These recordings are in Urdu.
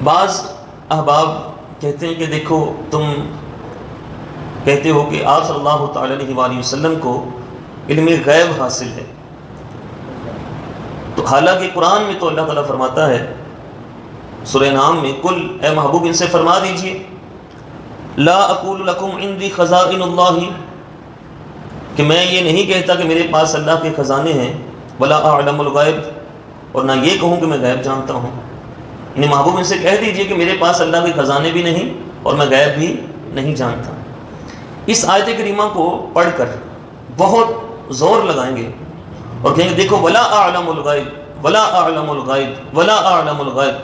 بعض احباب کہتے ہیں کہ دیکھو تم کہتے ہو کہ آپ صلی اللہ تعالی علیہ وآلہ وسلم کو علم غیب حاصل ہے، تو حالانکہ قرآن میں تو اللہ تعالیٰ فرماتا ہے سورہ نام میں، کل اے محبوب ان سے فرما دیجئے لا اقول لکم عندی خزائن اللہ، کہ میں یہ نہیں کہتا کہ میرے پاس اللہ کے خزانے ہیں، ولا اعلم الغیب، اور نہ یہ کہوں کہ میں غیب جانتا ہوں۔ یعنی محبوب ان سے کہہ دیجئے کہ میرے پاس اللہ کے خزانے بھی نہیں اور میں غیب بھی نہیں جانتا۔ اس آیت کریمہ کو پڑھ کر بہت زور لگائیں گے اور کہیں گے دیکھو ولا اعلم الغیب ولا اعلم الغیب ولا اعلم الغیب،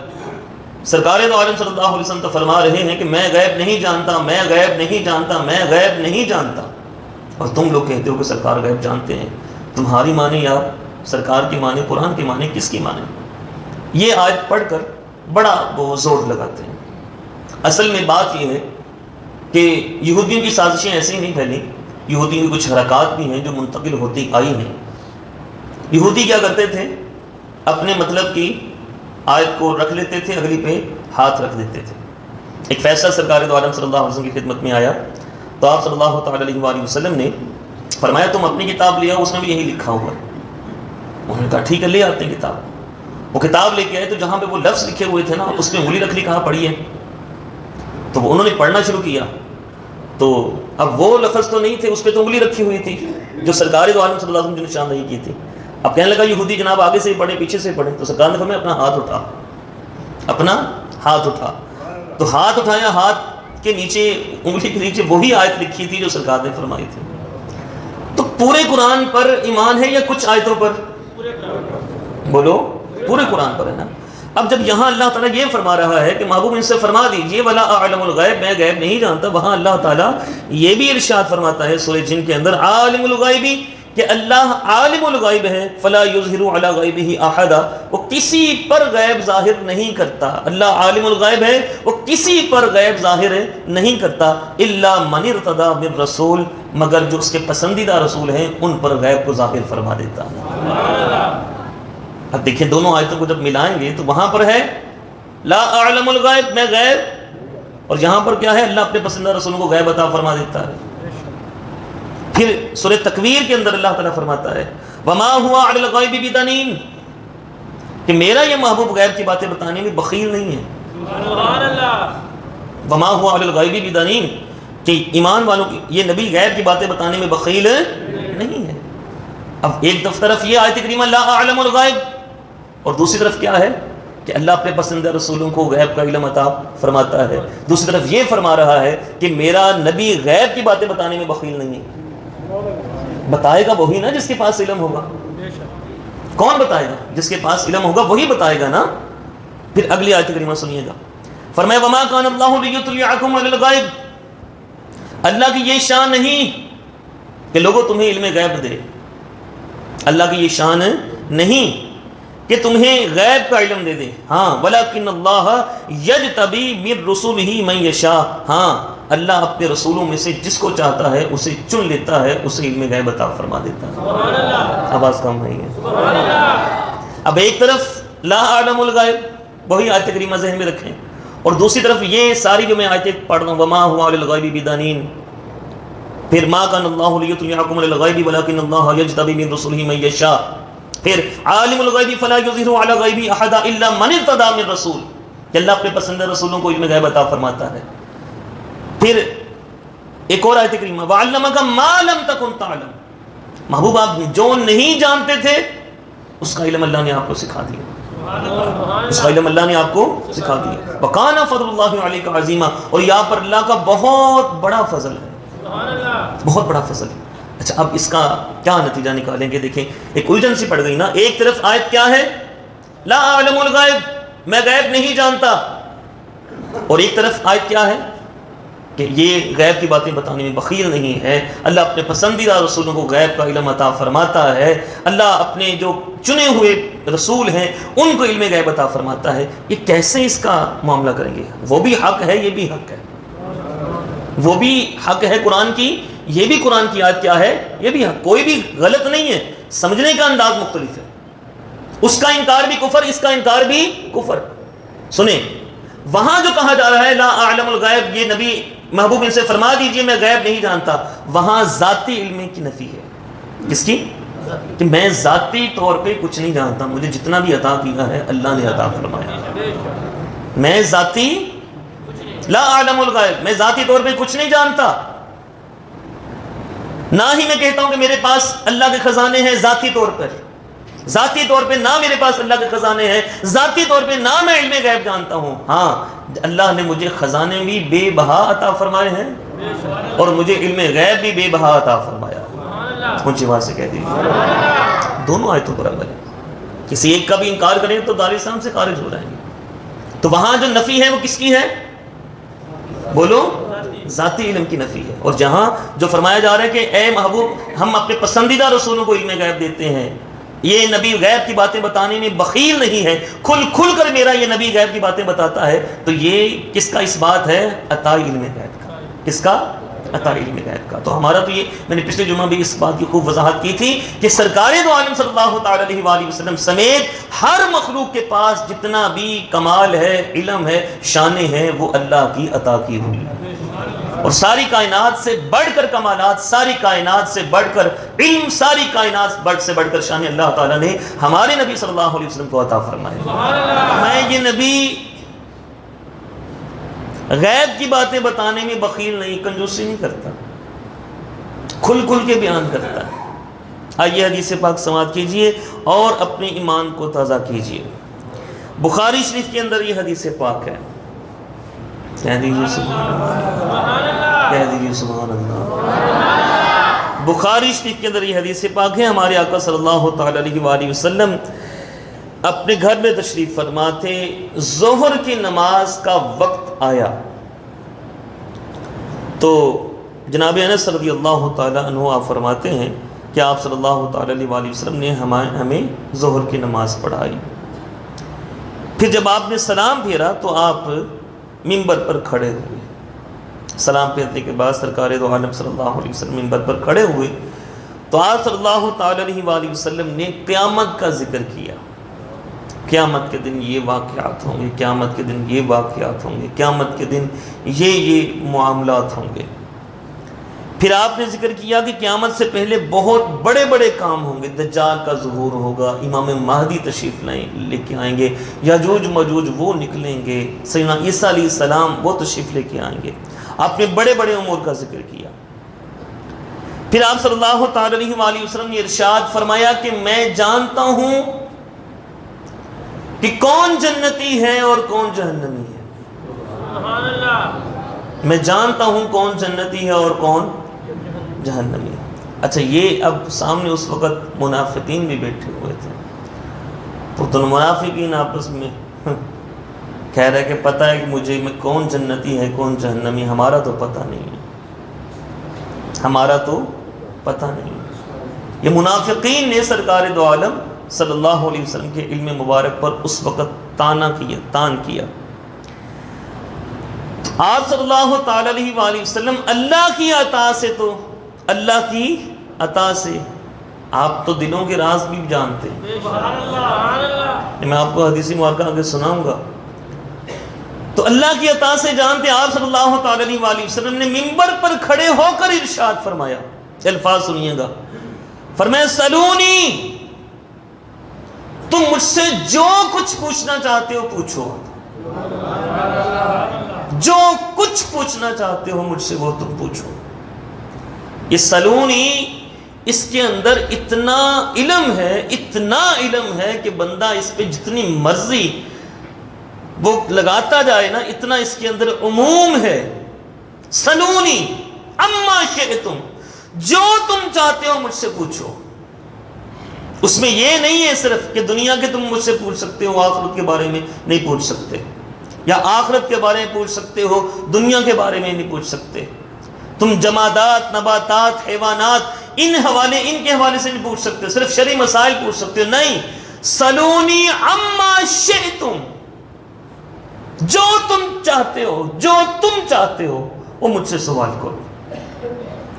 سرکار دو عالم صلی اللہ علیہ وسلم تو فرما رہے ہیں کہ میں غیب نہیں جانتا، میں غیب نہیں جانتا، میں غیب نہیں جانتا، اور تم لوگ کہتے ہو کہ سرکار غیب جانتے ہیں۔ تمہاری معنی یا سرکار کی معنی، قرآن کی معنی، کس کی معنی؟ یہ آیت پڑھ کر بڑا وہ زور لگاتے ہیں۔ اصل میں بات یہ ہے کہ یہودیوں کی سازشیں ایسے ہی نہیں پھیلی، یہودیوں کی کچھ حرکات بھی ہیں جو منتقل ہوتی آئی ہیں۔ یہودی کیا کرتے تھے؟ اپنے مطلب کی آیت کو رکھ لیتے تھے، اگلی پہ ہاتھ رکھ دیتے تھے۔ ایک فیصلہ سرکار دو عالم صلی اللہ علیہ وسلم کی خدمت میں آیا تو آپ صلی اللہ تعالی علیہ وآلہ وسلم نے فرمایا تم اپنی کتاب لے آؤ، اس میں بھی یہی لکھا ہوا ہے۔ انہوں نے کہا ٹھیک ہے لے آتے ہیں کتاب۔ وہ کتاب لے کے آئے تو جہاں پہ وہ لفظ لکھے ہوئے تھے نا اس میں انگلی رکھ لی، کہا پڑھی ہے، تو انہوں نے پڑھنا شروع کیا، تو اب وہ لفظ تو نہیں تھے، اس پہ تو انگلی رکھی ہوئی تھی جو سرکار دو عالم صلی اللہ علیہ وسلم نے نشاندہی کی تھی۔ اب کہنے لگا یہودی جناب آگے سے ہی پڑھے پیچھے سے پڑھے، تو سرکار نے فرمایا اپنا ہاتھ اٹھا، اپنا ہاتھ اٹھا۔ تو ہاتھ اٹھایا، ہاتھ کے نیچے انگلی کے نیچے وہی آیت لکھی تھی جو سرکار نے فرمائی تھی۔ تو پورے قرآن پر ایمان ہے یا کچھ آیتوں پر؟ بولو پورے قرآن پر ہے نا۔ اب جب یہاں اللہ تعالیٰ یہ فرما رہا ہے کہ محبوب ان سے فرما دیجئے ولا اعلم الغیب، میں غیب نہیں جانتا، وہاں اللہ تعالیٰ یہ بھی ارشاد فرماتا ہے سورہ جن کے اندر عالم الغیبی، کہ اللہ عالم الغیب ہے، فلا یظہر علی غیبہ احدا، وہ کسی پر غیب ظاہر نہیں کرتا۔ اللہ عالم الغیب ہے، وہ کسی پر غیب ظاہر نہیں کرتا، الا من ارتضی من رسول، مگر جو اس کے پسندیدہ رسول ہیں ان پر غیب کو ظاہر فرما دیتا ہے۔ اب دیکھیں دونوں آیتوں کو جب ملائیں گے تو وہاں پر ہے لا اعلم الغیب، میں غیب، اور یہاں پر کیا ہے؟ اللہ اپنے پسندیدہ رسولوں کو غیب عطا فرما دیتا ہے۔ پھر سورہ تکویر کے اندر اللہ تعالیٰ فرماتا ہے وما ہوا علی الغیب بضنین، کہ میرا یہ محبوب غیب کی باتیں بتانے میں بخیل نہیں ہے۔ سبحان اللہ۔ وما ہوا علی الغیب بضنین، کہ ایمان والوں کی یہ نبی غیب کی باتیں بتانے میں بخیل نہیں ہے۔ اب ایک طرف یہ آیت کریمہ لا اعلم الغیب، اور دوسری طرف کیا ہے کہ اللہ اپنے پسندیدہ رسولوں کو غیب کا علم عطا فرماتا ہے۔ دوسری طرف یہ فرما رہا ہے کہ میرا نبی غیب کی باتیں بتانے میں بخیل نہیں ہے۔ بتائے گا وہی نا جس کے پاس علم ہوگا۔ کون بتائے گا؟ جس کے پاس علم ہوگا وہی بتائے گا نا۔ پھر اگلی آیت کریمہ سنیے گا، فرمایا وما کان اللہ لیطلعکم علی الغیب، اللہ کی یہ شان نہیں کہ لوگوں تمہیں علم غیب دے، اللہ کی یہ شان نہیں کہ تمہیں غیب کا علم دے دے، ہاں ولکن اللہ یجتبی من رسلہ من یشاء، ہاں اللہ اپنے رسولوں میں سے جس کو چاہتا ہے اسے چن لیتا ہے، اسے علم غیب عطا فرما دیتا ہے۔ سبحان اللہ۔ آواز کم نہیں ہے۔ سبحان اللہ۔ اب ایک طرف لا اعلم الغیب، وہی آیت کریمہ ذہن میں رکھیں، اور دوسری طرف یہ ساری جو میں آیتیں پڑھ رہا ہوں وما هو علی الغیب بضنین، پھر ما کان اللہ لیطلعکم علی الغیب ولکن اللہ یجتبی من رسلہ من یشاء، پھر عالم الغیب فلا یظہر علی غیبہ احدا الا من ارتضی من رسول، کہ اللہ اپنے پسندیدہ رسولوں کو علم غیب عطا فرماتا ہے۔ پھر ایک اور آیت کریمہ وعلمک ما لم تکن تعلم، محبوب آپ جو نہیں جانتے تھے اس کا علم اللہ نے آپ کو سکھا دیا، اس کا علم اللہ نے آپ کو سکھا دیا۔ وکان فضل اللہ علیک عظیما، اور یہاں پر اللہ کا بہت بڑا فضل ہے، بہت بڑا فضل ہے۔ اچھا اب اس کا کیا نتیجہ نکالیں گے؟ دیکھیں ایک الجھن سی پڑ گئی نا، ایک طرف آیت کیا ہے لا اعلم الغیب، میں غیب نہیں جانتا، اور ایک طرف آیت کیا ہے کہ یہ غیب کی باتیں بتانے میں بخیل نہیں ہے، اللہ اپنے پسندیدہ رسولوں کو غیب کا علم عطا فرماتا ہے، اللہ اپنے جو چنے ہوئے رسول ہیں ان کو علم غیب عطا فرماتا ہے۔ یہ کیسے اس کا معاملہ کریں گے؟ وہ بھی حق ہے، یہ بھی حق ہے، وہ بھی حق ہے قرآن کی، یہ بھی قرآن کی آیت کیا ہے، یہ بھی حق، کوئی بھی غلط نہیں ہے، سمجھنے کا انداز مختلف ہے، اس کا انکار بھی کفر، اس کا انکار بھی کفر۔ سنیں وہاں جو کہا جا رہا ہے لا اعلم الغیب، یہ نبی محبوب ان سے فرما دیجئے میں غیب نہیں جانتا، وہاں ذاتی علم کی نفی ہے۔ کس کی؟ کہ میں ذاتی طور پہ کچھ نہیں جانتا، مجھے جتنا بھی عطا کیا ہے اللہ نے عطا فرمایا، میں ذاتی لا اعلم الغیب، میں ذاتی طور پہ کچھ نہیں جانتا، نہ ہی میں کہتا ہوں کہ میرے پاس اللہ کے خزانے ہیں ذاتی طور پر، ذاتی طور پہ نہ میرے پاس اللہ کے خزانے ہیں، ذاتی طور پہ نہ میں علم غیب جانتا ہوں۔ ہاں اللہ نے مجھے خزانے بھی بے بہا عطا فرمائے ہیں اور مجھے علم غیب بھی بے بہا عطا فرمایا۔ اونچی آواز سے کہہ دیجیے، دونوں آیتوں برابر ہے، کسی ایک کا بھی انکار کریں تو دار اسلام سے خارج ہو جائیں گے۔ تو وہاں جو نفی ہے وہ کس کی ہے؟ بولو، ذاتی علم کی نفی ہے۔ اور جہاں جو فرمایا جا رہا ہے کہ اے محبوب ہم اپنے پسندیدہ رسولوں کو علم غیب دیتے ہیں، یہ نبی غیب کی باتیں بتانے میں بخیل نہیں ہے، کھل کھل کر میرا یہ نبی غیب کی باتیں بتاتا ہے، تو یہ کس کا اس بات ہے؟ عطا علم غیب کا۔ کس کا؟ عطا علم غیب کا۔ تو ہمارا تو یہ، میں نے پچھلے جمعہ بھی اس بات کی خوب وضاحت کی تھی کہ سرکار دو عالم صلی اللہ تعالی علیہ وآلہ وسلم سمیت ہر مخلوق کے پاس جتنا بھی کمال ہے، علم ہے، شانیں ہیں، وہ اللہ کی عطا کی ہوئی، اور ساری کائنات سے بڑھ کر کمالات، ساری کائنات سے بڑھ کر علم، ساری کائنات سے بڑھ کر شان اللہ تعالیٰ نے ہمارے نبی صلی اللہ علیہ وسلم کو عطا فرمائے۔ میں یہ نبی غیب کی باتیں بتانے میں بخیل نہیں، کنجوسی نہیں کرتا، کھل کھل کے بیان کرتا ہے۔ آئیے حدیث پاک سماعت کیجئے اور اپنے ایمان کو تازہ کیجئے۔ بخاری شریف کے اندر یہ حدیث پاک ہے، کہہ دیجئے سبحان اللہ، کہہ دیجئے سبحان اللہ۔ بخاری شریف کے اندر یہ حدیث پاک ہے، ہمارے آقا صلی اللہ تعالی علیہ وآلہ وسلم اپنے گھر میں تشریف فرما تھے، ظہر کی نماز کا وقت آیا تو جناب انس رضی اللہ تعالی عنہ آپ فرماتے ہیں کہ آپ صلی اللہ تعالی علیہ وآلہ وسلم نے ہمیں ظہر کی نماز پڑھائی۔ پھر جب آپ نے سلام پھیرا تو آپ منبر پر کھڑے ہوئے، سلام پھیرنے کے بعد سرکار دو عالم صلی اللہ علیہ وسلم منبر پر کھڑے ہوئے تو آپ صلی اللہ تعالی علیہ وآلہ وسلم نے قیامت کا ذکر کیا، قیامت کے دن یہ واقعات ہوں گے، قیامت کے دن یہ واقعات ہوں گے، قیامت کے دن یہ معاملات ہوں گے۔ پھر آپ نے ذکر کیا کہ قیامت سے پہلے بہت بڑے بڑے کام ہوں گے، دجال کا ظہور ہوگا، امام مہدی تشریف لے کے آئیں گے، یاجوج ماجوج وہ نکلیں گے، سیدنا عیسیٰ علیہ السلام وہ تشریف لے کے آئیں گے۔ آپ نے بڑے بڑے امور کا ذکر کیا۔ پھر آپ صلی اللہ تعالی علیہ وآلہ وسلم نے ارشاد فرمایا کہ میں جانتا ہوں کہ کون جنتی ہے اور کون جہنمی ہے، سبحان اللہ، میں جانتا ہوں کون جنتی ہے اور کون جہنمی ہے۔ اچھا، یہ اب سامنے اس وقت منافقین بھی بیٹھے ہوئے تھے، تو منافقین آپس میں کہہ رہے کہ پتہ ہے کہ مجھے میں کون جنتی ہے کون جہنمی، ہمارا تو پتہ نہیں ہے، ہمارا تو پتہ نہیں ہے۔ یہ منافقین نے سرکار دو عالم صلی اللہ علیہ وسلم کے علم مبارک پر اس وقت تان کیا۔ آپ صلی اللہ تعالی علیہ وآلہ وسلم اللہ کی عطا سے، تو اللہ کی عطا سے آپ تو دلوں کے راز بھی جانتے ہیں، میں آپ کو حدیث مبارکہ آگے سناؤں گا، تو اللہ کی عطا سے جانتے۔ آپ صلی اللہ تعالی علیہ وآلہ وسلم نے منبر پر کھڑے ہو کر ارشاد فرمایا، الفاظ سنیے گا، فرمایا سلونی، تم مجھ سے جو کچھ پوچھنا چاہتے ہو پوچھو، جو کچھ پوچھنا چاہتے ہو مجھ سے وہ تم پوچھو۔ یہ سلونی، اس کے اندر اتنا علم ہے، اتنا علم ہے کہ بندہ اس پہ جتنی مرضی وہ لگاتا جائے نا، اتنا اس کے اندر عموم ہے۔ سلونی اما شئتم، جو تم چاہتے ہو مجھ سے پوچھو۔ اس میں یہ نہیں ہے صرف کہ دنیا کے تم مجھ سے پوچھ سکتے ہو، آخرت کے بارے میں نہیں پوچھ سکتے، یا آخرت کے بارے میں پوچھ سکتے ہو، دنیا کے بارے میں نہیں پوچھ سکتے۔ تم جمادات، نباتات، حیوانات، ان کے حوالے سے نہیں پوچھ سکتے، صرف شرعی مسائل پوچھ سکتے ہو، نہیں۔ سلونی عما شئتم، جو تم چاہتے ہو، جو تم چاہتے ہو وہ مجھ سے سوال کرو۔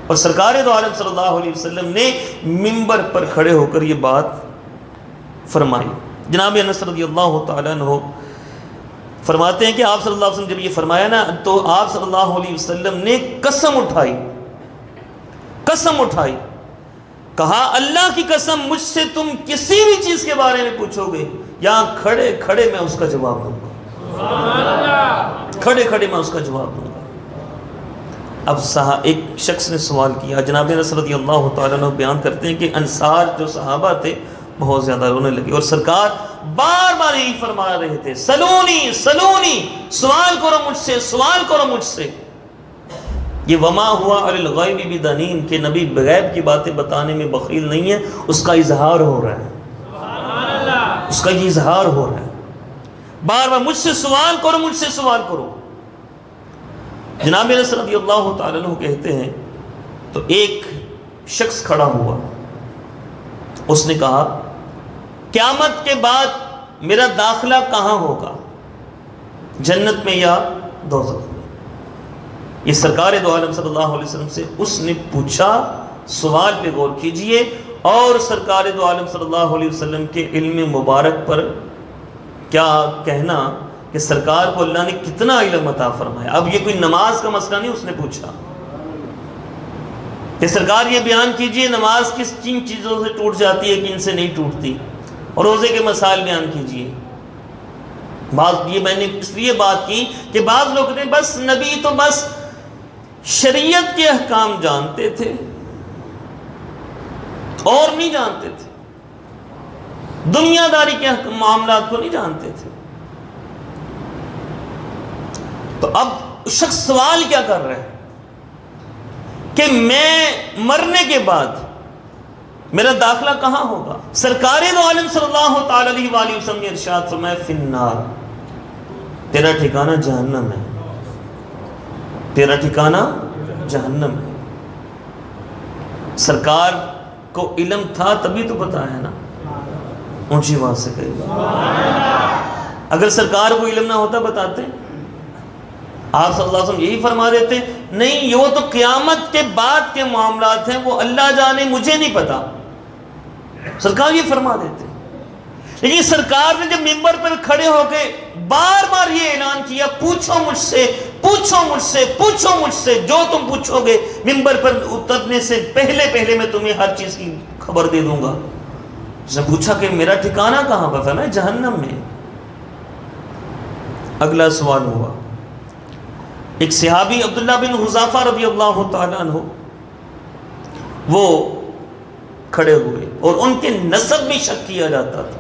اور سرکار دو عالم صلی اللہ علیہ وسلم نے منبر پر کھڑے ہو کر یہ بات فرمائی۔ جناب انس رضی اللہ تعالیٰ عنہ فرماتے ہیں کہ آپ صلی اللہ علیہ وسلم جب یہ فرمایا نا تو آپ صلی اللہ علیہ وسلم نے قسم اٹھائی، کہا اللہ کی قسم مجھ سے تم کسی بھی چیز کے بارے میں پوچھو گے، یہاں کھڑے کھڑے میں اس کا جواب دوں گا، کھڑے کھڑے میں اس کا جواب دوں گا۔ اب ایک شخص نے سوال کیا، جناب انس رضی اللہ تعالیٰ عنہ بیان کرتے ہیں کہ انصار جو صحابہ تھے بہت زیادہ رونے لگے، اور سرکار بار بار یہی فرما رہے تھے، سلونی سلونی، سوال کرو مجھ سے، سوال کرو مجھ سے۔ یہ وما ہوا علی الغیب بدنین کہ نبی غیب کی باتیں بتانے میں بخیل نہیں ہے، اس کا اظہار ہو رہا ہے، اس کا یہ اظہار ہو رہا ہے، بار بار مجھ سے سوال کرو، مجھ سے سوال کرو۔ جناب انس رضی اللہ تعالیٰ عنہ کہتے ہیں تو ایک شخص کھڑا ہوا، اس نے کہا قیامت کے بعد میرا داخلہ کہاں ہوگا، جنت میں یا دوزخ میں؟ یہ سرکار دو عالم صلی اللہ علیہ وسلم سے اس نے پوچھا، سوال پہ غور کیجئے، اور سرکار دو عالم صلی اللہ علیہ وسلم کے علم مبارک پر کیا کہنا کہ سرکار کو اللہ نے کتنا علم عطا فرمایا۔ اب یہ کوئی نماز کا مسئلہ نہیں اس نے پوچھا کہ سرکار یہ بیان کیجئے نماز کس کن چیزوں سے ٹوٹ جاتی ہے، کن سے نہیں ٹوٹتی، اور روزے کے مسائل بیان کیجئے۔ یہ میں نے اس لیے بات کی کہ بعض لوگ نے بس نبی تو بس شریعت کے احکام جانتے تھے اور نہیں جانتے تھے، دنیا داری کے معاملات کو نہیں جانتے تھے۔ تو اب شخص سوال کیا کر رہے ہیں کہ میں مرنے کے بعد میرا داخلہ کہاں ہوگا؟ سرکار دو عالم صلی اللہ تعالی علیہ وآلہ وسلم نے ارشاد فرمایا فی النار، تیرا ٹھکانہ جہنم ہے، تیرا ٹھکانہ جہنم ہے۔ سرکار کو علم تھا تبھی تو بتایا نا، اونچی آواز سے کہیے، اگر سرکار کو علم نہ ہوتا بتاتے؟ آپ صلی اللہ علیہ وسلم یہی فرما دیتے نہیں یہ وہ تو قیامت کے بعد کے معاملات ہیں، وہ اللہ جانے، مجھے نہیں پتا، سرکار یہ فرما دیتے۔ لیکن سرکار نے جب منبر پر کھڑے ہو کے بار بار یہ اعلان کیا، پوچھو مجھ سے، پوچھو مجھ سے، پوچھو مجھ سے، جو تم پوچھو گے منبر پر اترنے سے پہلے پہلے میں تمہیں ہر چیز کی خبر دے دوں گا۔ اس نے پوچھا کہ میرا ٹھکانہ کہاں پر؟ فرمایا جہنم میں۔ اگلا سوال ہوا، ایک صحابی عبداللہ بن حذافہ رضی اللہ تعالیٰ عنہ وہ کھڑے ہوئے، اور ان کے نسب میں شک کیا جاتا تھا۔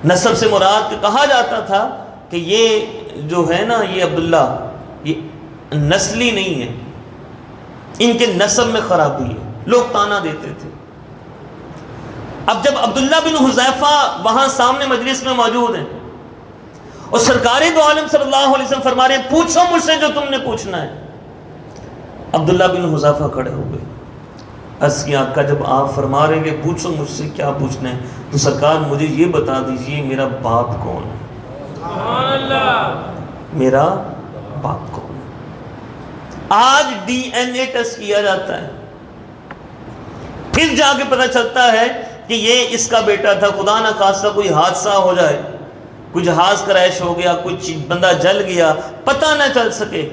نسب سے مراد کہا جاتا تھا کہ یہ جو ہے نا یہ عبداللہ یہ نسلی نہیں ہے، ان کے نسب میں خرابی ہے، لوگ تانا دیتے تھے۔ اب جب عبداللہ بن حذیفہ وہاں سامنے مجلس میں موجود ہیں اور سرکار دو عالم صلی اللہ علیہ وسلم فرما رہے ہیں پوچھو مجھ سے جو تم نے پوچھنا ہے، عبداللہ بن حذیفہ کھڑے ہو گئے، عرض کیا آقا جب آپ فرما رہے ہیں کہ پوچھو مجھ سے کیا پوچھنا ہے تو سرکار مجھے یہ بتا دیجئے میرا باپ کون ہے، میرا باپ کون ہے؟ آج ڈی این اے ٹیسٹ کیا جاتا ہے، پھر جا کے پتہ چلتا ہے کہ یہ اس کا بیٹا تھا، خدا نہ خواستہ کوئی حادثہ ہو جائے، کوئی جہاز کریش ہو گیا، کوئی بندہ جل گیا، پتہ نہ چل سکے،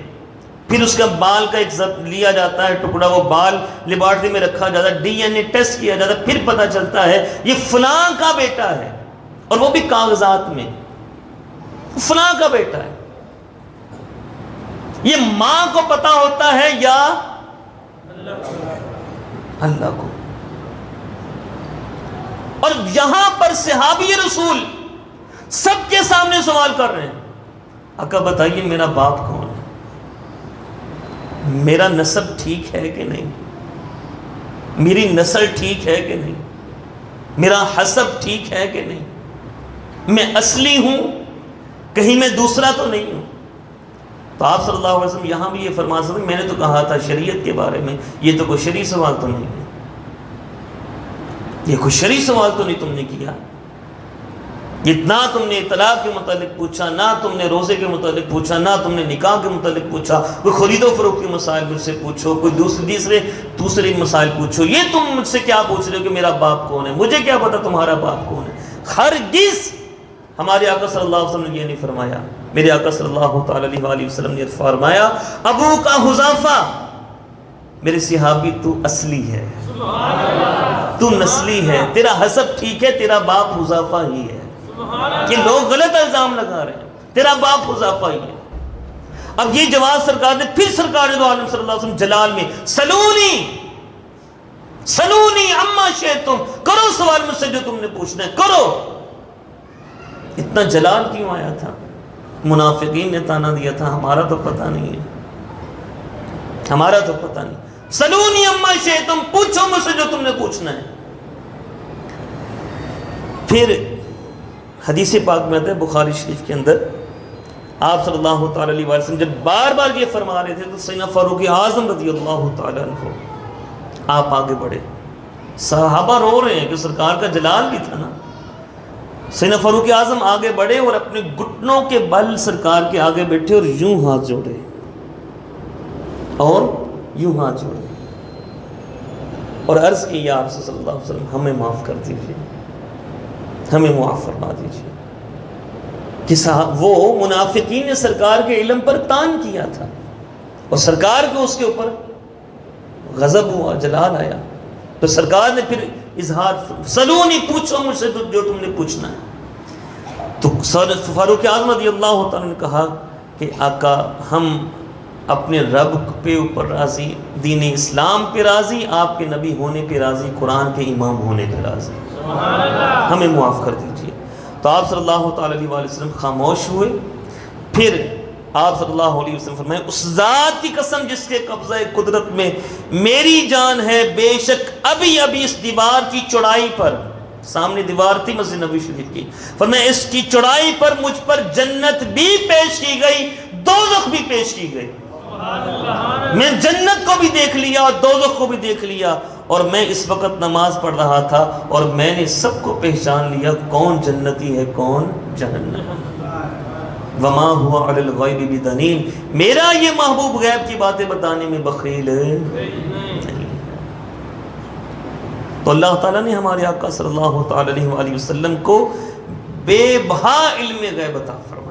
پھر اس کا بال کا ایک لیا جاتا ہے ٹکڑا، وہ بال لیبارٹری میں رکھا جاتا ہے، ڈی این اے ٹیسٹ کیا جاتا ہے، پھر پتہ چلتا ہے یہ فلاں کا بیٹا ہے، اور وہ بھی کاغذات میں فلاں کا بیٹا ہے۔ یہ ماں کو پتہ ہوتا ہے یا اللہ کو؟ اور یہاں پر صحابی رسول سب کے سامنے سوال کر رہے ہیں، آقا بتائیے میرا باپ کون ہے، میرا نسب ٹھیک ہے کہ نہیں، میری نسل ٹھیک ہے کہ نہیں، میرا حسب ٹھیک ہے کہ نہیں، میں اصلی ہوں کہیں میں دوسرا تو نہیں ہوں؟ تو آپ صلی اللہ علیہ وسلم یہاں بھی یہ فرما سکتے ہیں میں نے تو کہا تھا شریعت کے بارے میں، یہ تو کوئی شرعی سوال تو نہیں ہے، یہ کوئی شرعی سوال تو نہیں تم نے کیا، نہ تم نے طلاق کے متعلق پوچھا، نہ تم نے روزے کے متعلق پوچھا، نہ تم نے نکاح کے متعلق پوچھا، کوئی خرید و فروخت کے مسائل مجھ سے پوچھو، کوئی دوسرے مسائل پوچھو، یہ تم مجھ سے کیا پوچھ رہے ہو کہ میرا باپ کون ہے؟ مجھے کیا پتا تمہارا باپ کون ہے؟ ہرگز ہمارے آقا صلی اللہ علیہ وسلم نے یہ نہیں فرمایا۔ میرے آقا صلی اللہ تعالی علیہ وآلہ وسلم نے فرمایا ابو کا حذافہ، میرے صحابی تو اصلی ہے، تو نسلی ہے، تیرا حسب ٹھیک ہے، تیرا باپ حذافہ ہی ہے۔ یہ لوگ غلط الزام لگا رہے ہیں، تیرا باپ حذافہ ہی ہے۔ اب یہ جواب سرکار نے، پھر سرکار دو عالم صلی اللہ علیہ وسلم جلال میں سلونی اما شئتم، کرو سوال مجھ سے جو تم نے پوچھنا ہے، کرو۔ اتنا جلال کیوں آیا تھا؟ منافقین نے تانا دیا تھا، ہمارا تو پتہ نہیں ہے، ہمارا تو پتہ نہیں۔ سلونی اما شئتم، پوچھو مجھ سے جو تم نے پوچھنا ہے۔ پھر حدیث پاک میں آتا ہے بخاری شریف کے اندر، آپ صلی اللہ تعالی علیہ وسلم جب بار بار یہ فرما رہے تھے تو سیدنا فاروق اعظم رضی اللہ تعالی عنہ آپ آگے بڑھے، صحابہ رو رہے ہیں کہ سرکار کا جلال بھی تھا نا۔ سیدنا فاروق اعظم آگے بڑھے اور اپنے گھٹنوں کے بل سرکار کے آگے بیٹھے اور یوں ہاتھ جوڑے اور یوں ہاتھ جوڑے اور عرض کی یا رسول صلی اللہ علیہ وسلم ہمیں معاف کر دیجیے، ہمیں معاف فرما دیجیے۔ کہ وہ منافقین نے سرکار کے علم پر تان کیا تھا اور سرکار کو اس کے اوپر غضب ہوا، جلال آیا، تو سرکار نے پھر اظہار سلونی، پوچھو مجھ سے جو تم نے پوچھنا ہے۔ تو فاروق اعظم رضی اللہ تعالیٰ نے کہا کہ آقا ہم اپنے رب پہ اوپر راضی، دین اسلام پہ راضی، آپ کے نبی ہونے پہ راضی، قرآن کے امام ہونے پہ راضی، ہمیں معاف کر دیجیے۔ تو آپ صلی اللہ تعالی علیہ وسلم خاموش ہوئے۔ پھر آپ صلی اللہ علیہ وسلم فرمائے اس ذات کی قسم جس کے قبضہ قدرت میں میری جان ہے، بے شک ابھی اس دیوار کی چوڑائی پر، سامنے دیوار تھی مسجد نبوی شریف کی، فرمایا اس کی چوڑائی پر مجھ پر جنت بھی پیش کی گئی، دوزخ بھی پیش کی گئی۔ میں جنت کو بھی دیکھ لیا اور دوزخ کو بھی دیکھ لیا، اور میں اس وقت نماز پڑھ رہا تھا اور میں نے سب کو پہچان لیا کون جنتی ہے کون جہنم۔ وما هو علی الغیب بدنین، میرا یہ محبوب غیب کی باتیں بتانے میں بخیل نہیں۔ تو اللہ تعالیٰ نے ہمارے آقا صلی اللہ تعالی علیہ وسلم کو بے بہا علم غیب عطا فرمایا۔